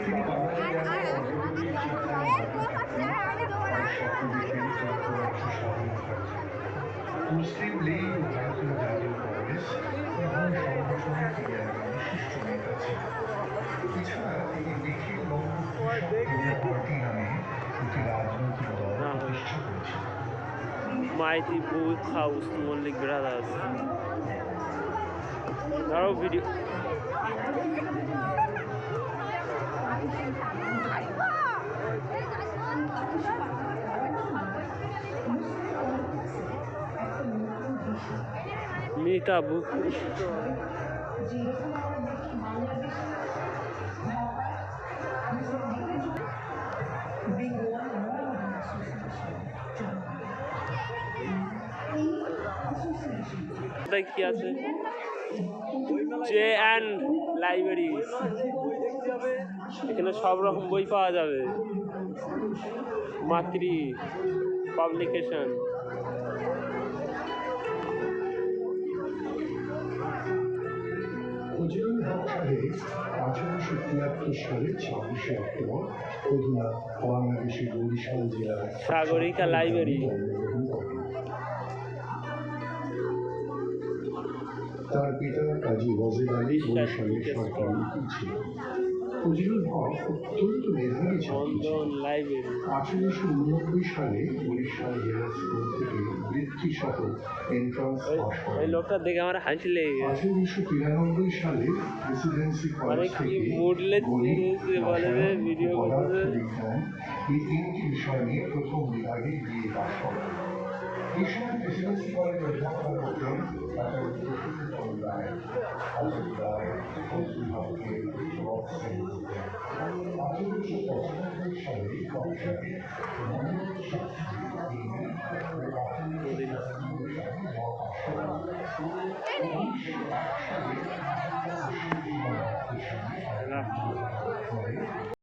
তিনি বাংলায় জ্ঞানের অগ্রগতির শিক্ষায় মুসলিম লীগ ও ভারতীয় জাতীয় কংগ্রেস উভয় সংগঠনের তিনি একজন বিশিষ্ট নেতা ছিলেন। এছাড়া তিনি নিখিল বঙ্গ কৃষক পার্টি নামে একটি রাজনৈতিক দল প্রতিষ্ঠা করেছিলেন। Maity booth house Mallick brothers আরো ভিডিও মিতা বুক কি আছে জে অ্যান্ড লাইব্রেরি, এখানে সব রকম বই পাওয়া যাবে। মাতৃ পাবলিকেশন, ফজলুল হক সাহেব 1873 সালের 26শে অক্টোবর অধুনা বাংলাদেশের বরিশাল জেলার সাগরিকা লাইব্রেরি। তার পিতা কাজী ওয়াজেদ আলী বরিশালের সরকারি উকিল ছিলেন। ফজলুল হক অত্যন্ত মেধাবী ছাত্র ছিলেন। 1889 সালে বরিশাল জেলা স্কুল থেকে বৃত্তি সহ এন্ট্রান্স পাস করেন। এই লোকটা দেখে আমার হাসি লেগে গেছে। 1893 সালে প্রেসিডেন্সি কলেজ থেকে ভিডিও বিজ্ঞান এই তিনটি বিষয় নিয়ে প্রথম বিভাগে বিএ পাস করেন। এই সময় প্রেসিডেন্সি কলেজে অধ্যাপনা করতেন ডক্টর প্রফুল্ল রায়, অজিত রায়, ফজলুল হককে রক শ্রেণী দিতেন। 1895 সালে কলেজে মনোনয়ন শাস্ত্রী সালে